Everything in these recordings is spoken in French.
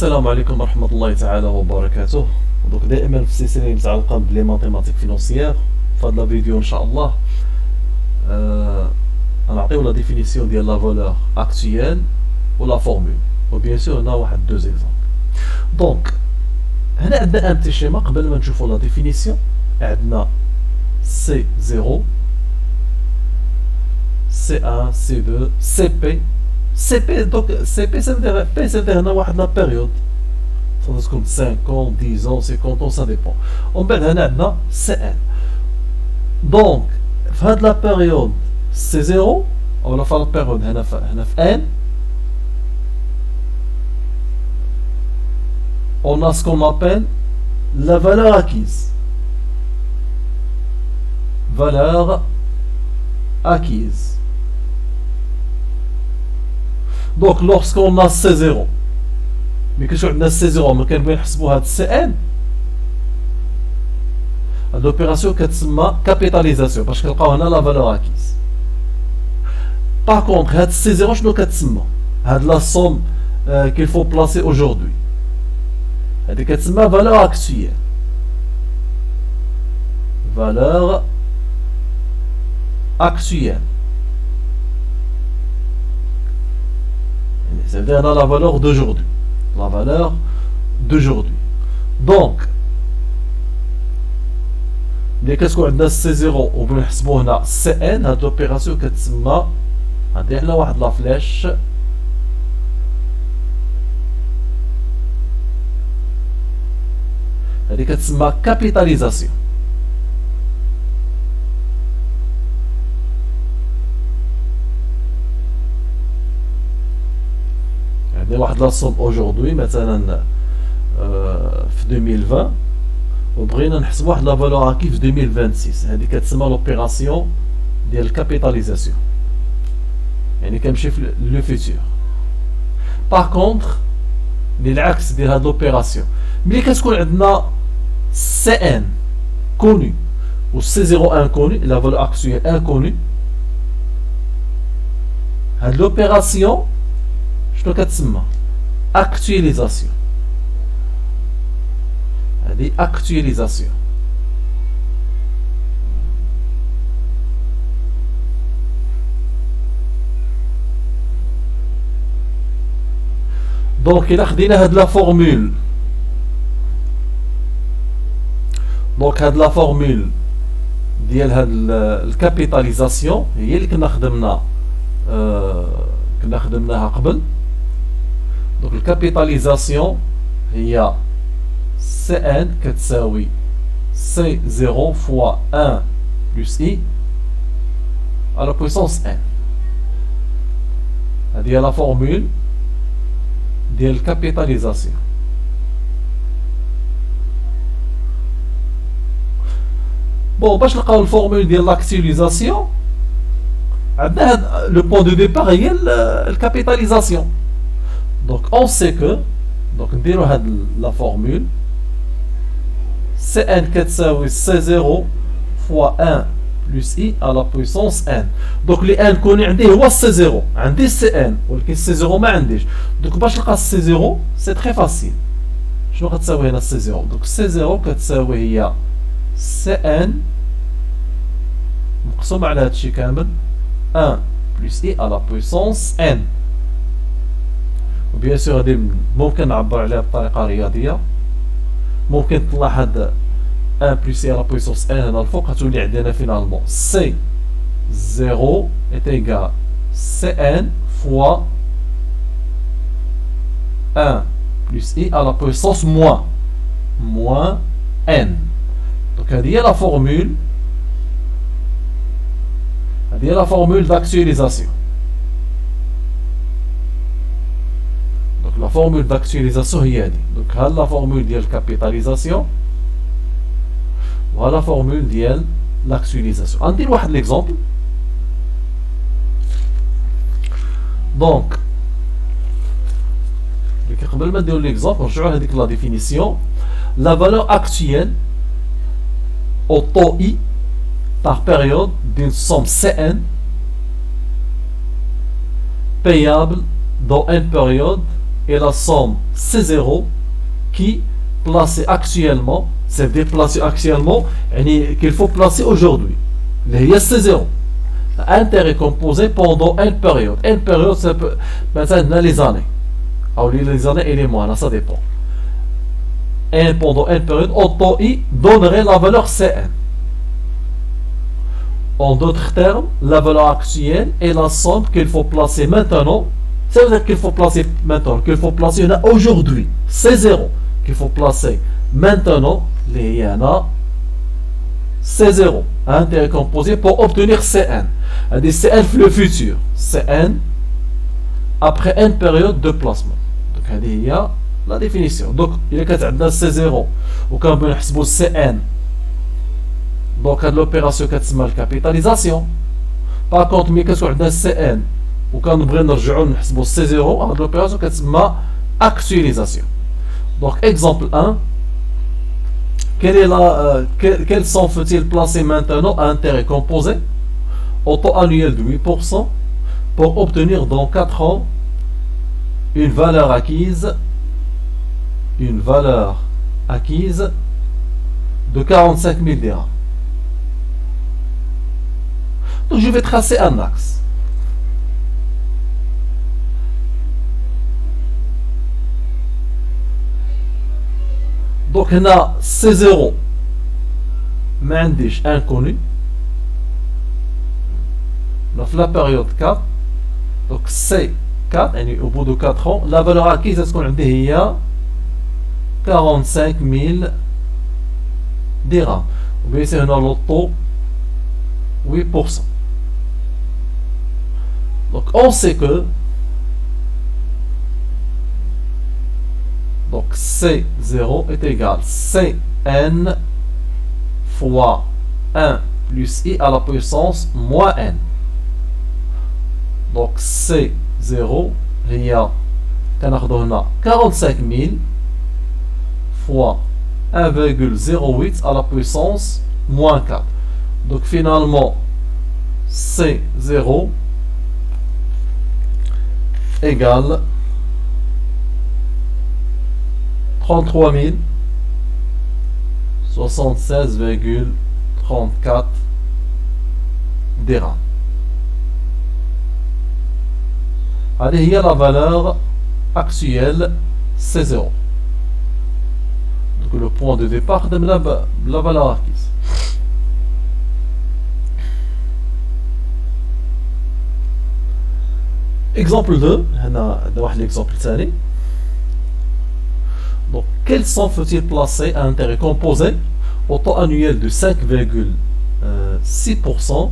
السلام عليكم ورحمة الله تعالى وبركاته. دوك دائما في السلسلة المتعلقة بلي ماتيماتيك فينونسيير. في هذا الفيديو ان شاء الله غنعطيو لا ديفينيسيون ديال لا فالور اكتويال و لا فورمول، و بيان سور هنا واحد دو زيكزامبل. دونك هنا عندنا ان بتي شيما. قبل ما نشوفو لا ديفينيسيون عندنا سي 0 C1, C2, CP. CP, donc CP ça veut dire P, ça veut dire هنا la période. Ça veut dire comme 5 ans, 10 ans, 50 ans, ça dépend. On va dire CN. Donc, fin de la période C0, on va faire la période N. On a ce qu'on appelle la valeur acquise. Valeur acquise. Donc lorsqu'on a C0 mais que sur C0 mais كنبغي نحسبوا هاد CN هاد l'opération كتسمى capitalisation باش كنلقاو هنا la valeur acquise. Par contre هاد C0 شنو كتسمى؟ هاد la somme qu'il faut placer aujourd'hui هادي كتسمى valeur actuelle. Valeur actuelle. Ça veut dire la valeur d'aujourd'hui. La valeur d'aujourd'hui. Donc, qu'est-ce qu'on a C0 ou bien CN, cette opération qui est la flèche. C'est la capitalisation. واحد لا صوم aujourd'hui مثلا في 2020 وبغينا نحسب واحد لا فالور اكي في 2026 هذه كتسمى لوبيراسيون ديال الكابيتاليزاسيون يعني كنمشي في لو فيتور. باغ كونطخ للعكس ديال هاد لوبيراسيون ملي كتكون عندنا سي ان كوني و سي 0 انكوني لا فالور اكتويل انكوني هاد لوبيراسيون شنو كتسمى؟ اكتواليزاسيون. هذه اكتواليزاسيون. دونك الا خدينا هاد لا فورمول دونك هاد لا فورمول ديال هاد الكابيتاليزاسيون هي اللي كنا خدمناها قبل. Donc, la capitalisation, il y a Cn qui est C0 fois 1 plus I à la puissance n. C'est la formule de la capitalisation. Bon, باش نلقاو la formule de l'actualisation, le point de départ est la capitalisation. Donc on sait que donc نديرو هاد la formule Cn كتساوي C0 fois 1 plus I à la puissance n. Donc لي n كوني عندي هو C0 عندي Cn ولكن C0 ما عنديش. donc باش نلقى C0 c'est très facile. شنو غتساوي هنا C0؟ donc C0 كتساوي هي Cn مقسوم على هادشي كامل 1 plus I à la puissance n. وبيان سور هادي ممكن نعبر عليها بطريقه رياضيه. ممكن تطلع هاد 1 بلس على بويسونس ان هنا الفوق غتولي عندنا فينالمون سي 0 est égal Cn fois 1 plus I à la puissance moins n. donc هذه هي la formule d'actualisation. La formule d'actualisation est donc la formule de la capitalisation ou la formule de l'actualisation. On dit un exemple. Donc, avant de donner l'exemple, je vais dire la définition. La valeur actuelle au taux I par période d'une somme Cn payable dans une période et la somme C0 qui, placée actuellement, c'est déplacé actuellement, qu'il faut placer aujourd'hui. Il y a C0. Intérêt composé pendant une période. Une période, ça peut maintenant les années. Ou les années et les mois, là, ça dépend. Et pendant une période, autant I donnerait la valeur Cn. En d'autres termes, la valeur actuelle est la somme qu'il faut placer maintenant. Ça veut dire qu'il faut placer maintenant, qu'il faut placer aujourd'hui. C0 qu'il faut placer maintenant. Il y en a C0. Intérêt composé pour obtenir Cn. Cn le futur. Cn après une période de placement. Donc, il y a la définition. Donc, il y a C0. Ou quand on a Cn. Donc, l'opération qui est la capitalisation. Par contre, mais qu'est-ce qu'on a Cn? Ou quand on a C0, l'opération qui est la actualisation. Donc, exemple 1. Quelle somme faut-il placer maintenant à intérêt composé au taux annuel de 8% pour obtenir dans 4 ans une valeur acquise de 45 000 dirhams. Donc je vais tracer un axe. Donc on a C0 m'indique inconnu dans la période 4. Donc C4 au bout de 4 ans la valeur acquise est ce qu'on a dit il y a 45 000 dirhams. Ou bien c'est un taux 8%. Donc on sait que donc C0 est égal Cn fois 1 plus I à la puissance moins N. Donc C0 il y a 45 000 fois 1,08 à la puissance moins 4. Donc finalement C0 égale 33 076,34 dirhams. Allez, il y a la valeur actuelle C0. Donc le point de départ de la valeur acquise. Exemple 2, on a l'exemple ثاني. Donc, quelle somme faut-il placer à intérêt composé au taux annuel de 5,6%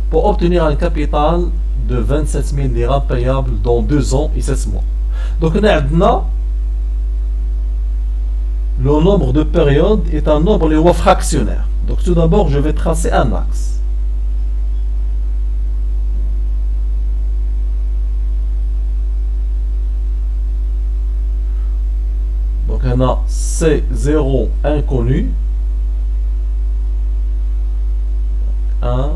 pour obtenir un capital de 27 000 dirhams payable dans 2 ans et 7 mois. Donc, on a le nombre de périodes est un nombre fractionnaire. Donc, tout d'abord, je vais tracer un axe. Donc on a C0 inconnu. 1,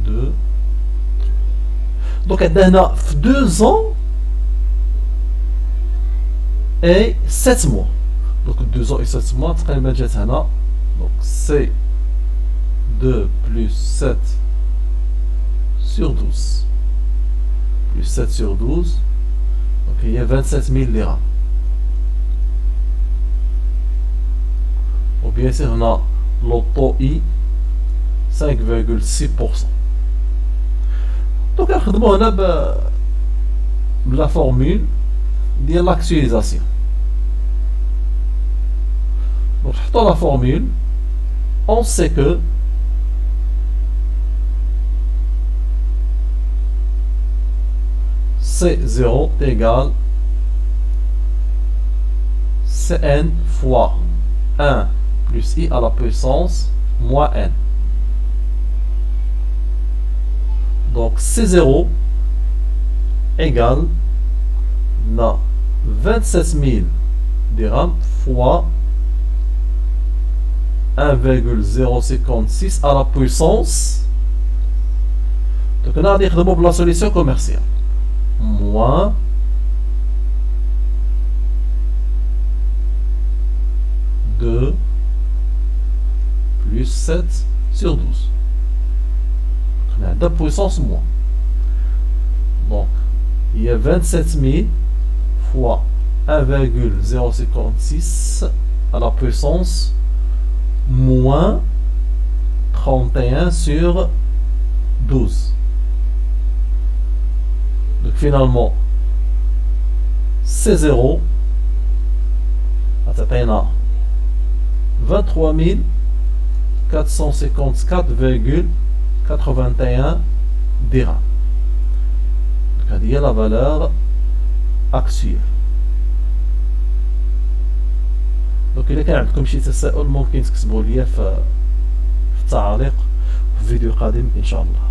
2. Donc on a 2 ans et 7 mois. Donc 2 ans et 7 mois, donc C2 plus 7 sur 12. Plus 7 sur 12. Donc il y a 27 000 dirhams. Ou bien sûr on a le taux I 5,6%. Donc on a la formule de l'actualisation. Donc dans la formule, on sait que C0 égale Cn fois 1 plus I à la puissance moins N. Donc C0 égale 27 000 dirhams fois 1,056 à la puissance. Donc on a dit la solution commerciale. moins 2 plus 7 sur 12. On a 2 puissance moins. Donc, il y a 27 000 fois 1,056 à la puissance moins 31 sur 12. Donc finalement, c'est 0. أعطينا 23 454,81 dirhams. Donc هذه هي la valeur actuelle. دونك إذا كان عندكم شي تساؤل ممكن تكتبوا لي في التعاليق في فيديو قادم إن شاء الله.